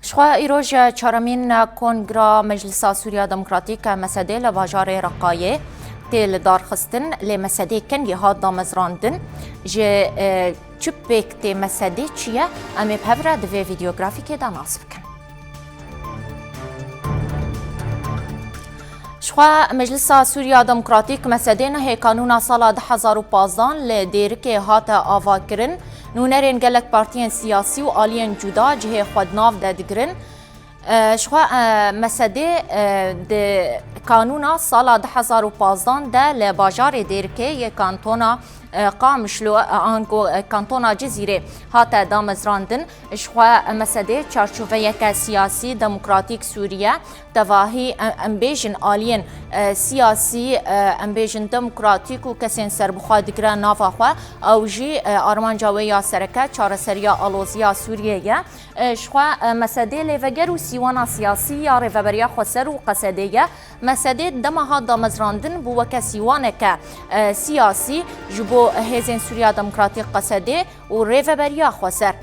شخوا ایروژ چهارمین کنگرا مجلس سوریا دموکراتیک مسده لباجار رقایه تیل دارخستن لمسده کنگی هاد دامزراندن جه چوبک تی مسده چیه امی بهوره دوی ویدیوگرافیک دا ناصف کن. شخوا مجلس سوریا دموکراتیک مسده نه کانون سال 2015 لدیرک هات آوا کرن نونرین گلک پارتیان سیاسی و آلین جدا جه خودناف دادگرن شخوا مسده ده کانون سال 2015 ده لباجار دیرکه یک کانتونا قامشلو آنگو کانتونا جزیره هاتا دامزراندن شخوا مسده چارچوبه یک سیاسی دموکراتیک سوریه تواهی امبیجن آلین سیاسی امبیجن دموکراتیک و کسین سربخوادگره نافاخوا او جی آرمان جاوی یا سرکه چار سریا آلوزیا سوریه شخوا مسده لیوگر و سیوانا سیاسی یا ریوبریا خسر و قصده مسده دمها دامزراندن بو وک سیوانک سیاسی جبو هزین سوریا دموکراتیک قصده و ریوبریا خسر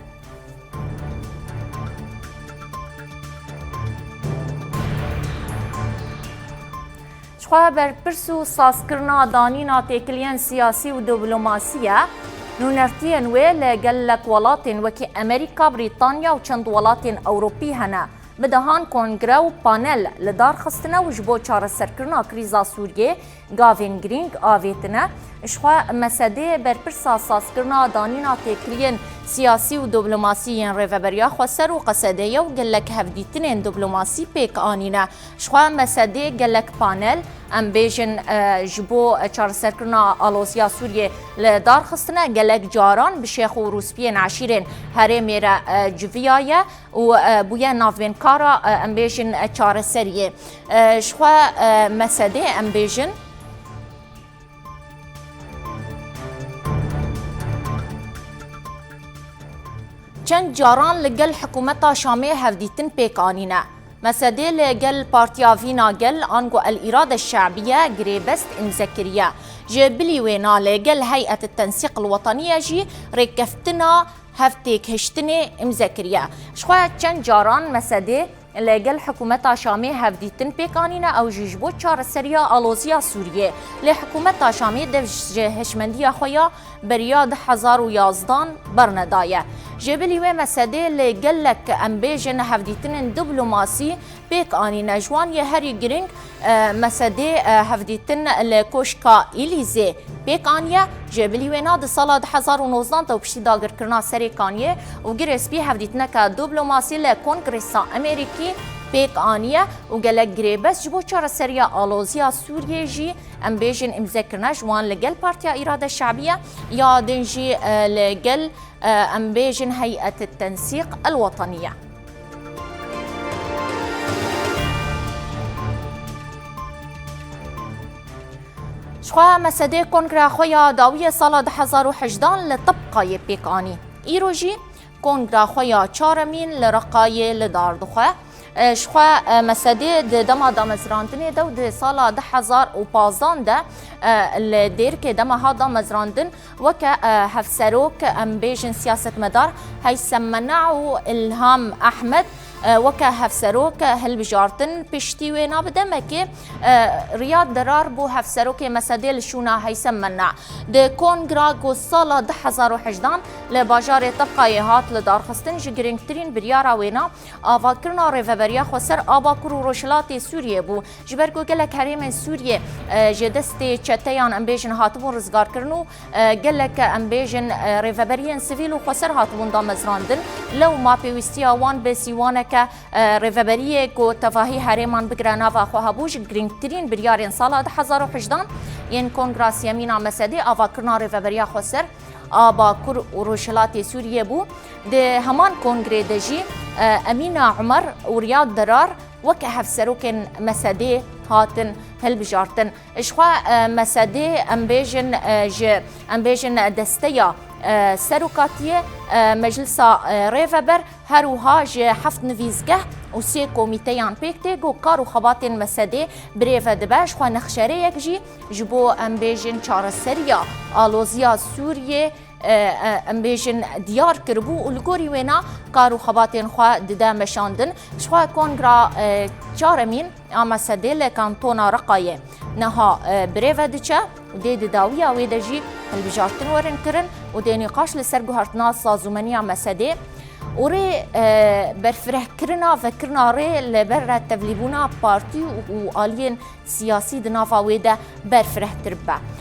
شخوا برپرسو ساسکرنا دانینا تکلین سیاسی و دیپلوماسیه نونرتین وی لگلک ولاتین وکی امریکا بریتانیا و چند ولاتین اوروپی هنه بدهان کنگره و پانل لدار خستنه و جبو چار سرکرنا کریزا سوریه گاوین گرینگ آویتنه شخوا مسده برپرسا ساسکرنا دانینا تکلین سیاسی و دیپلوماسیین ریوبریا خسر و قصده و گلک هفدیتنین دیپلوماسی پیک آنینه شخوا مسده گلک پانل ام بیجن جبو چار سرکرنا آلوزیا سوریه لدار خستنه گلک جاران بشیخ و روسپین عشیرین هره میره جویایه و بویا نافوین کارا ام بیجن چار سریه شخوا مسده ام بیجن چند جاران لگل حکومتا شامی هفدیتن پیک آنینه مسده لگل پارتیا وینا گل آنگو الإرادة الشعبية قريبست امزكرية جبلي وينا لگل هيئة التنسيق الوطنية جي ركفتنا هفتيك هشتني امزكرية شخوا چند جاران مسده لگل حکومت شامی هفدیتن پیکانینه او جیجبو چار سریا آلوزیا سوریه لحکومت شامی دو هشمندی خویا بریا 2011 برندایه جبلی و مسده لگلک امبیجن هفدیتن دیپلوماسی پیکانینه جوان یه هری گرینگ مسده هفدیتن لکوشکا ایلیزه پیکانیه جبلی و ناد سال 2019 تو پشتی داگر کرنا سری کانیه و گرس بی هفدیتن که دیپلوماسی لکنگرسا امریکی پیک آنیه و گلک گریبس جبو چار سریا آلوزیا سوریه جی ام بیجن امزکرنا جوان لگل پارتیا إرادة الشعبية یا دنجی لگل ام بیجن هيئة التنسيق الوطنية شخوا مسده کنگره خویا داوی سال 2018 لطبقای پیک آنی ایروژی کنگره خویا چارمین لرقای لداردخواه شخوا مسده دما دامزراندن دو ده سال 2015 ده لدير که دما ها دامزراندن وک هفسروک ام بیجن سیاست مدار هیسم منعو الهام احمد وک هفسروک هل بجارتن پشتی و نابدمه که ریاض درار بو هفسروک مسده لشونا هیسم منع ده کنگرا گو سال 2018 لباجار طبقای هات لدار خستن جگرینگترین بریارا وینا آواکرنا ریوبریا خسر آباکر و روشلات سوریه بو جبرگو گلک حریم سوریه جدست چتیان امبیجن هاتبون رزگار کرنو گلک امبیجن ریوبریان سیویل و خسر هاتبون دامزراندن لو ما پیوستیا وان بسیوانک ریوبریه کو تفاهی حریمان بگرانا و خواهبوش گرینگترین بریارین سال 2018 ین کنگراس یمینا مسده آواکرنا ریوبریا خسر آباکر و روشلات سوریه بو ده همان کنگره دجی امینه عمر و ریاض درار وک هفسروکن مسده هاتن هل بجارتن اشخوا مسده امبیجن دستیا سروکاتیه مجلس ریوبر هروها جه هفت نویزگه و سی کمیتیان پیکته گو کار و خباتین مسده بریو دبش خوا نخشره یک جی جبو امبیجن چار سریا آلوزیا سوریه ام بيجن ديار كربو ولغوري وينا كارو خباتين خوا ددا مشاندن شخوا كونغرا چارمين اما سدل كانتونا رقايه نها بريفا دچا ودي داويه ويدجي البجارتن ورن كرن ودي نقاش لسرغو هرتنا سازومانيا مسدي وري برفره كرنا فكرنا ري لبر تبليبونا بارتي والين سياسي دنافا ويدا برفره تربا